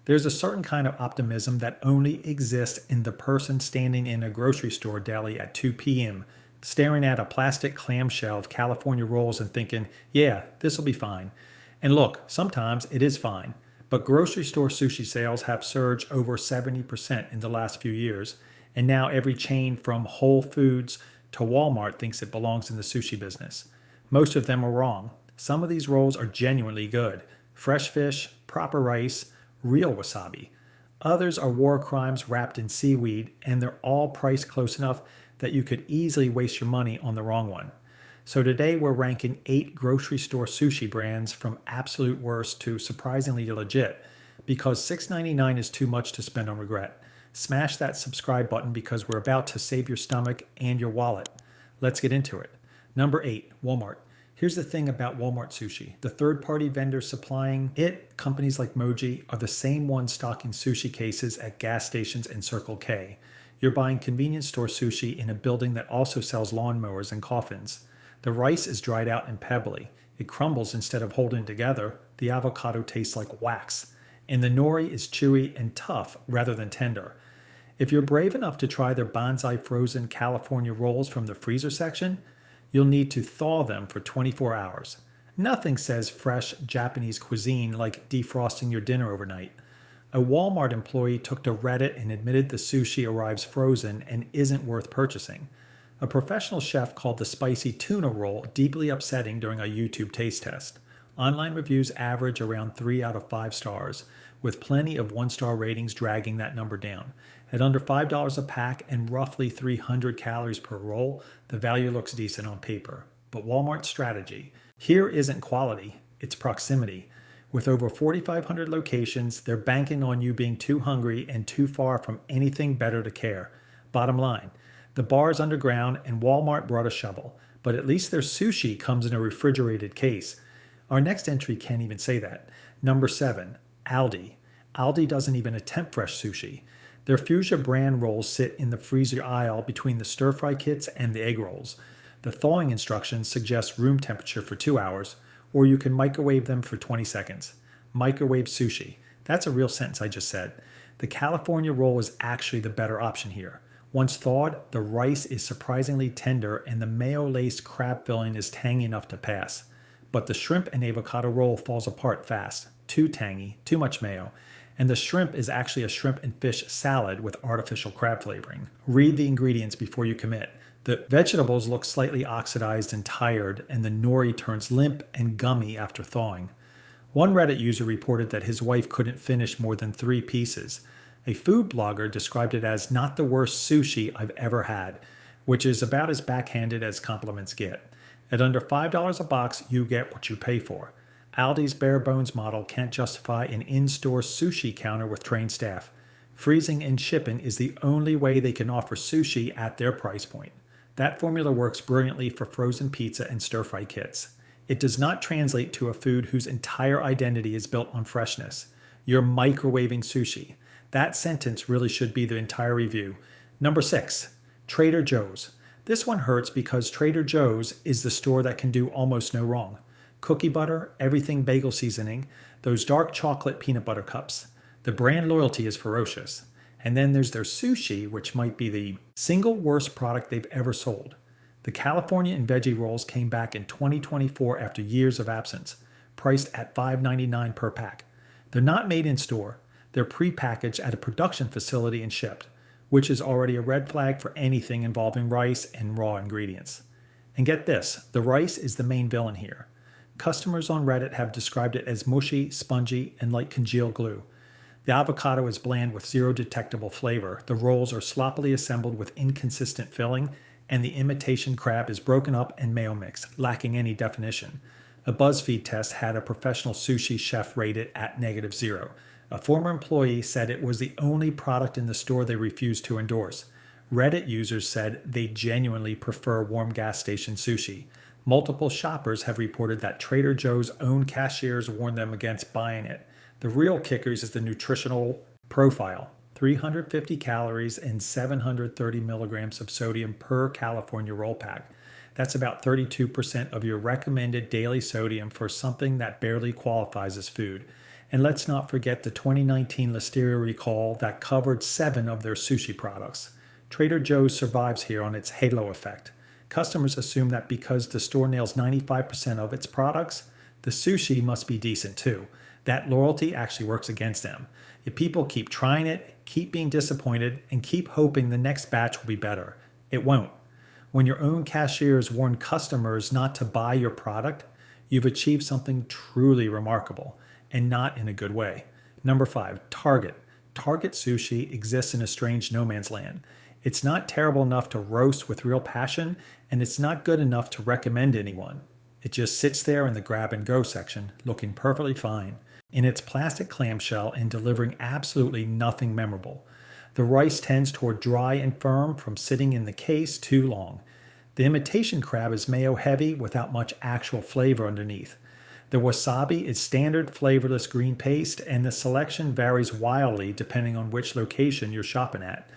There's a certain kind of optimism that only exists in the person standing in a grocery store deli at 2 p.m., staring at a plastic clamshell of California rolls and thinking, yeah, this'll be fine. And look, sometimes it is fine, but grocery store sushi sales have surged over 70% in the last few years, and now every chain from Whole Foods to Walmart thinks it belongs in the sushi business. Most of them are wrong. Some of these rolls are genuinely good. Fresh fish, proper rice, real wasabi. Others are war crimes wrapped in seaweed, and they're all priced close enough that you could easily waste your money on the wrong one. So today we're ranking 8 grocery store sushi brands from absolute worst to surprisingly legit, because $6.99 is too much to spend on regret. Smash that subscribe button because we're about to save your stomach and your wallet. Let's get into it. Number 8, Walmart. Here's the thing about Walmart sushi. The third-party vendors supplying it, companies like Moji, are the same ones stocking sushi cases at gas stations and Circle K. You're buying convenience store sushi in a building that also sells lawnmowers and coffins. The rice is dried out and pebbly. It crumbles instead of holding together. The avocado tastes like wax. And the nori is chewy and tough rather than tender. If you're brave enough to try their bonsai frozen California rolls from the freezer section, you'll need to thaw them for 24 hours. Nothing says fresh Japanese cuisine like defrosting your dinner overnight. A Walmart employee took to Reddit and admitted the sushi arrives frozen and isn't worth purchasing. A professional chef called the spicy tuna roll deeply upsetting during a YouTube taste test. Online reviews average around 3 out of 5 stars, with plenty of 1-star ratings dragging that number down. At under $5 a pack and roughly 300 calories per roll, the value looks decent on paper. But Walmart's strategy here isn't quality, it's proximity. With over 4,500 locations, they're banking on you being too hungry and too far from anything better to care. Bottom line, the bar is underground and Walmart brought a shovel, but at least their sushi comes in a refrigerated case. Our next entry can't even say that. Number 7, Aldi. Aldi doesn't even attempt fresh sushi. Their Fuchsia brand rolls sit in the freezer aisle between the stir-fry kits and the egg rolls. The thawing instructions suggest room temperature for 2 hours, or you can microwave them for 20 seconds. Microwave sushi. That's a real sentence I just said. The California roll is actually the better option here. Once thawed, the rice is surprisingly tender and the mayo-laced crab filling is tangy enough to pass. But the shrimp and avocado roll falls apart fast. Too tangy, too much mayo. And the shrimp is actually a shrimp and fish salad with artificial crab flavoring. Read the ingredients before you commit. The vegetables look slightly oxidized and tired, and the nori turns limp and gummy after thawing. One Reddit user reported that his wife couldn't finish more than 3 pieces. A food blogger described it as not the worst sushi I've ever had, which is about as backhanded as compliments get. At under $5 a box, you get what you pay for. Aldi's bare bones model can't justify an in-store sushi counter with trained staff. Freezing and shipping is the only way they can offer sushi at their price point. That formula works brilliantly for frozen pizza and stir-fry kits. It does not translate to a food whose entire identity is built on freshness. You're microwaving sushi. That sentence really should be the entire review. Number 6, Trader Joe's. This one hurts because Trader Joe's is the store that can do almost no wrong. Cookie butter, everything bagel seasoning, those dark chocolate peanut butter cups. The brand loyalty is ferocious. And then there's their sushi, which might be the single worst product they've ever sold. The California and veggie rolls came back in 2024 after years of absence, priced at $5.99 per pack. They're not made in store. They're pre-packaged at a production facility and shipped, which is already a red flag for anything involving rice and raw ingredients. And get this, the rice is the main villain here. Customers on Reddit have described it as mushy, spongy, and like congealed glue. The avocado is bland with zero detectable flavor, the rolls are sloppily assembled with inconsistent filling, and the imitation crab is broken up and mayo mixed, lacking any definition. A BuzzFeed test had a professional sushi chef rate it at -0. A former employee said it was the only product in the store they refused to endorse. Reddit users said they genuinely prefer warm gas station sushi. Multiple shoppers have reported that Trader Joe's own cashiers warned them against buying it. The real kickers is the nutritional profile. 350 calories and 730 milligrams of sodium per California roll pack. That's about 32% of your recommended daily sodium for something that barely qualifies as food. And let's not forget the 2019 Listeria recall that covered 7 of their sushi products. Trader Joe's survives here on its halo effect. Customers assume that because the store nails 95% of its products, the sushi must be decent too. That loyalty actually works against them. If people keep trying it, keep being disappointed, and keep hoping the next batch will be better, it won't. When your own cashiers warn customers not to buy your product, you've achieved something truly remarkable, and not in a good way. Number 5, Target. Target sushi exists in a strange no man's land. It's not terrible enough to roast with real passion, and it's not good enough to recommend to anyone. It just sits there in the grab and go section, looking perfectly fine, in its plastic clamshell and delivering absolutely nothing memorable. The rice tends toward dry and firm from sitting in the case too long. The imitation crab is mayo heavy without much actual flavor underneath. The wasabi is standard flavorless green paste, and the selection varies wildly depending on which location you're shopping at.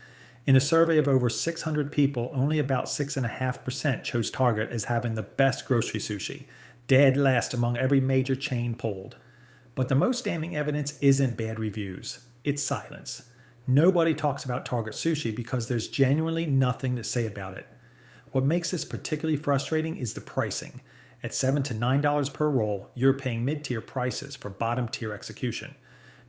In a survey of over 600 people, only about 6.5% chose Target as having the best grocery sushi, dead last among every major chain polled. But the most damning evidence isn't bad reviews, it's silence. Nobody talks about Target sushi because there's genuinely nothing to say about it. What makes this particularly frustrating is the pricing. At $7 to $9 per roll, you're paying mid-tier prices for bottom-tier execution.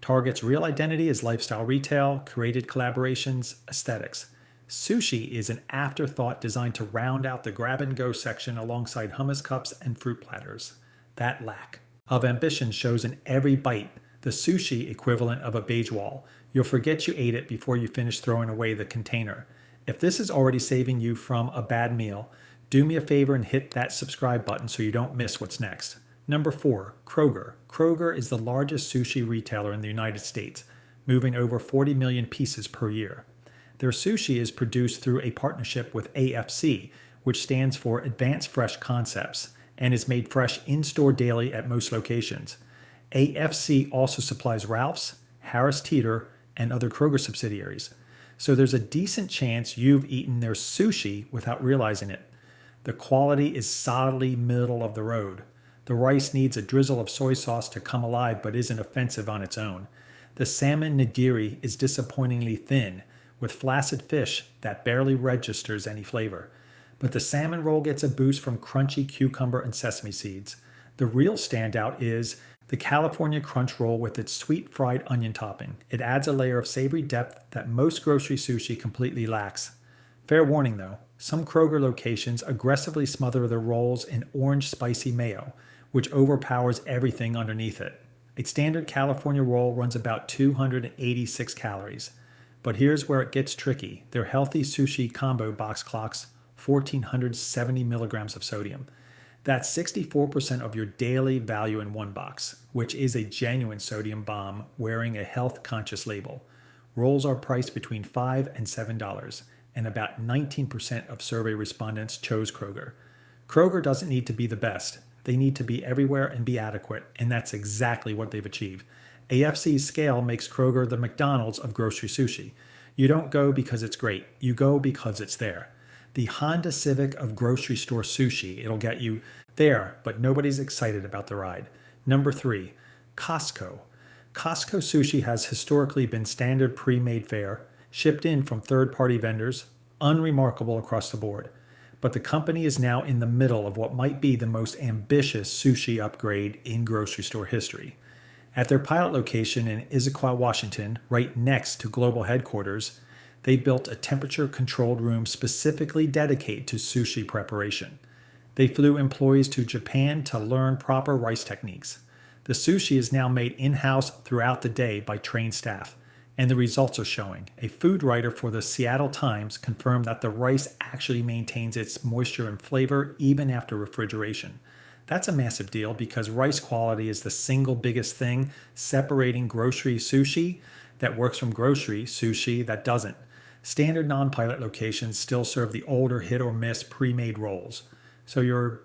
Target's real identity is lifestyle retail, curated collaborations, aesthetics. Sushi is an afterthought designed to round out the grab-and-go section alongside hummus cups and fruit platters. That lack of ambition shows in every bite, the sushi equivalent of a beige wall. You'll forget you ate it before you finish throwing away the container. If this is already saving you from a bad meal, do me a favor and hit that subscribe button so you don't miss what's next. Number 4, Kroger. Kroger is the largest sushi retailer in the United States, moving over 40 million pieces per year. Their sushi is produced through a partnership with AFC, which stands for Advanced Fresh Concepts, and is made fresh in-store daily at most locations. AFC also supplies Ralph's, Harris Teeter, and other Kroger subsidiaries. So there's a decent chance you've eaten their sushi without realizing it. The quality is solidly middle of the road. The rice needs a drizzle of soy sauce to come alive but isn't offensive on its own. The salmon nigiri is disappointingly thin, with flaccid fish that barely registers any flavor. But the salmon roll gets a boost from crunchy cucumber and sesame seeds. The real standout is the California Crunch Roll with its sweet fried onion topping. It adds a layer of savory depth that most grocery sushi completely lacks. Fair warning though, some Kroger locations aggressively smother their rolls in orange spicy mayo, which overpowers everything underneath it. A standard California roll runs about 286 calories. But here's where it gets tricky. Their healthy sushi combo box clocks 1,470 milligrams of sodium. That's 64% of your daily value in one box, which is a genuine sodium bomb wearing a health-conscious label. Rolls are priced between $5 and $7, and about 19% of survey respondents chose Kroger. Kroger doesn't need to be the best. They need to be everywhere and be adequate, and that's exactly what they've achieved. AFC's scale makes Kroger the McDonald's of grocery sushi. You don't go because it's great. You go because it's there. The Honda Civic of grocery store sushi. It'll get you there, but nobody's excited about the ride. Number 3, Costco. Costco sushi has historically been standard pre-made fare, shipped in from third-party vendors, unremarkable across the board. But the company is now in the middle of what might be the most ambitious sushi upgrade in grocery store history. At their pilot location in Issaquah, Washington, right next to global headquarters, they built a temperature-controlled room specifically dedicated to sushi preparation. They flew employees to Japan to learn proper rice techniques. The sushi is now made in-house throughout the day by trained staff, and the results are showing. A food writer for the Seattle Times confirmed that the rice actually maintains its moisture and flavor even after refrigeration. That's a massive deal because rice quality is the single biggest thing separating grocery sushi that works from grocery sushi that doesn't. Standard non-pilot locations still serve the older hit-or-miss pre-made rolls, so your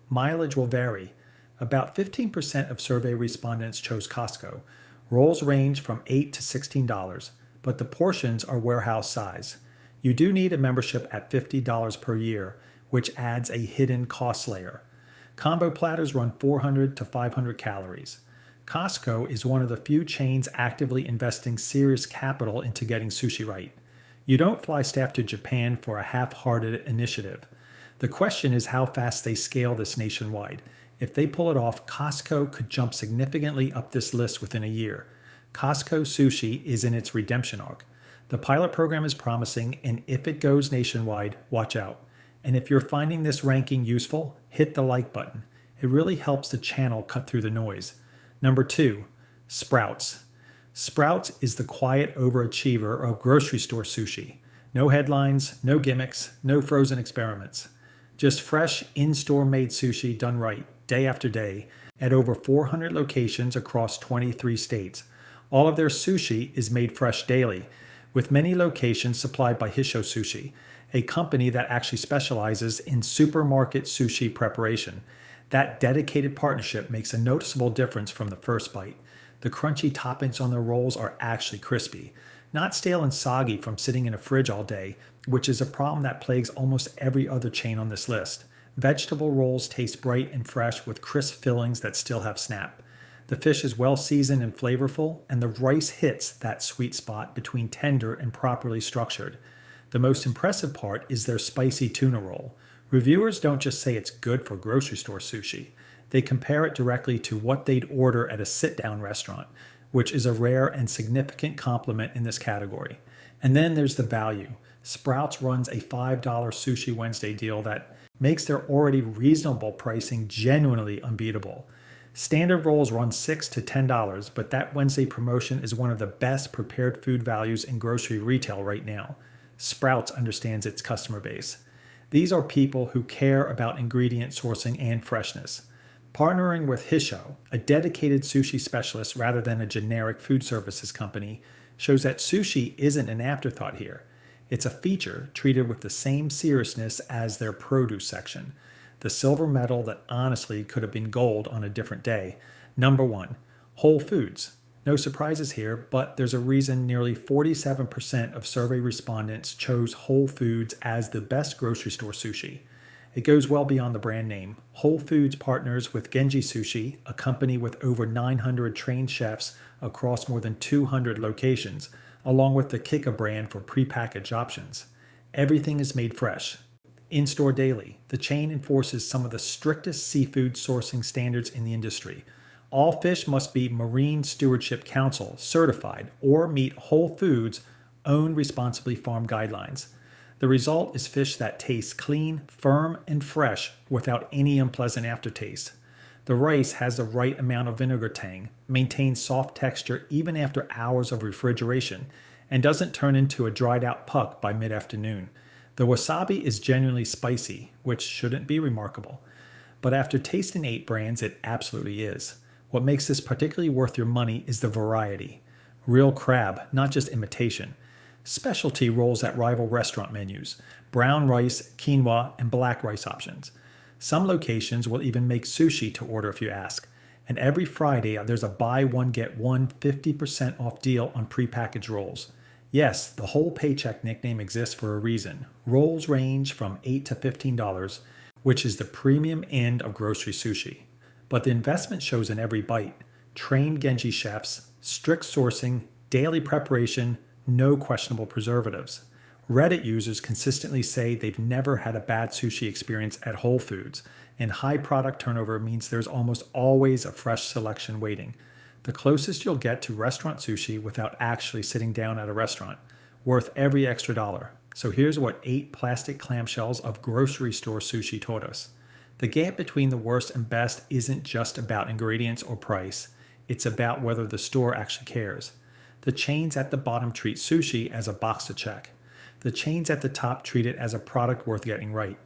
mileage will vary. About 15% of survey respondents chose Costco. Rolls range from $8 to $16, but the portions are warehouse size. You do need a membership at $50 per year, which adds a hidden cost layer. Combo platters run 400 to 500 calories. Costco is one of the few chains actively investing serious capital into getting sushi right. You don't fly staff to Japan for a half-hearted initiative. The question is how fast they scale this nationwide. If they pull it off, Costco could jump significantly up this list within a year. Costco Sushi is in its redemption arc. The pilot program is promising, and if it goes nationwide, watch out. And if you're finding this ranking useful, hit the like button. It really helps the channel cut through the noise. Number 2, Sprouts. Sprouts is the quiet overachiever of grocery store sushi. No headlines, no gimmicks, no frozen experiments. Just fresh, in-store made sushi done right, day after day, at over 400 locations across 23 states. All of their sushi is made fresh daily, with many locations supplied by Hisho Sushi, a company that actually specializes in supermarket sushi preparation. That dedicated partnership makes a noticeable difference from the first bite. The crunchy toppings on their rolls are actually crispy, not stale and soggy from sitting in a fridge all day, which is a problem that plagues almost every other chain on this list. Vegetable rolls taste bright and fresh with crisp fillings that still have snap. The fish is well seasoned and flavorful, and the rice hits that sweet spot between tender and properly structured. The most impressive part is their spicy tuna roll. Reviewers don't just say it's good for grocery store sushi. They compare it directly to what they'd order at a sit-down restaurant, which is a rare and significant compliment in this category. And then there's the value. Sprouts runs a $5 Sushi Wednesday deal that makes their already reasonable pricing genuinely unbeatable. Standard rolls run $6 to $10, but that Wednesday promotion is one of the best prepared food values in grocery retail right now. Sprouts understands its customer base. These are people who care about ingredient sourcing and freshness. Partnering with Hisho, a dedicated sushi specialist rather than a generic food services company, shows that sushi isn't an afterthought here. It's a feature treated with the same seriousness as their produce section. The silver medal that honestly could have been gold on a different day. Number 1, Whole Foods. No surprises here, but there's a reason nearly 47% of survey respondents chose Whole Foods as the best grocery store sushi. It goes well beyond the brand name. Whole Foods partners with Genji Sushi, a company with over 900 trained chefs across more than 200 locations, along with the Kika brand for prepackaged options. Everything is made fresh. In-store daily, the chain enforces some of the strictest seafood sourcing standards in the industry. All fish must be Marine Stewardship Council certified or meet Whole Foods' own responsibly farmed guidelines. The result is fish that tastes clean, firm, and fresh without any unpleasant aftertaste. The rice has the right amount of vinegar tang, maintains soft texture even after hours of refrigeration, and doesn't turn into a dried out puck by mid-afternoon. The wasabi is genuinely spicy, which shouldn't be remarkable. But after tasting 8 brands, it absolutely is. What makes this particularly worth your money is the variety. Real crab, not just imitation. Specialty rolls that rival restaurant menus. Brown rice, quinoa, and black rice options. Some locations will even make sushi to order if you ask. And every Friday, there's a buy one get one 50% off deal on prepackaged rolls. Yes, the whole paycheck nickname exists for a reason. Rolls range from $8 to $15, which is the premium end of grocery sushi. But the investment shows in every bite. Trained Genji chefs, strict sourcing, daily preparation, no questionable preservatives. Reddit users consistently say they've never had a bad sushi experience at Whole Foods, and high product turnover means there's almost always a fresh selection waiting. The closest you'll get to restaurant sushi without actually sitting down at a restaurant. Worth every extra dollar. So here's what 8 plastic clamshells of grocery store sushi taught us. The gap between the worst and best isn't just about ingredients or price. It's about whether the store actually cares. The chains at the bottom treat sushi as a box to check. The chains at the top treat it as a product worth getting right.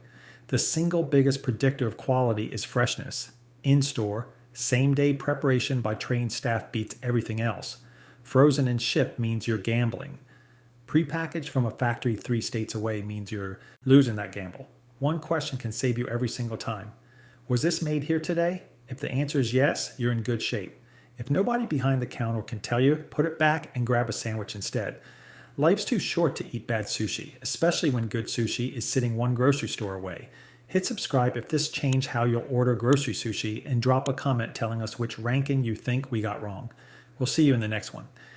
The single biggest predictor of quality is freshness. In-store, same-day preparation by trained staff beats everything else. Frozen and shipped means you're gambling. Prepackaged from a factory 3 states away means you're losing that gamble. One question can save you every single time. Was this made here today? If the answer is yes, you're in good shape. If nobody behind the counter can tell you, put it back and grab a sandwich instead. Life's too short to eat bad sushi, especially when good sushi is sitting one grocery store away. Hit subscribe if this changed how you'll order grocery sushi, and drop a comment telling us which ranking you think we got wrong. We'll see you in the next one.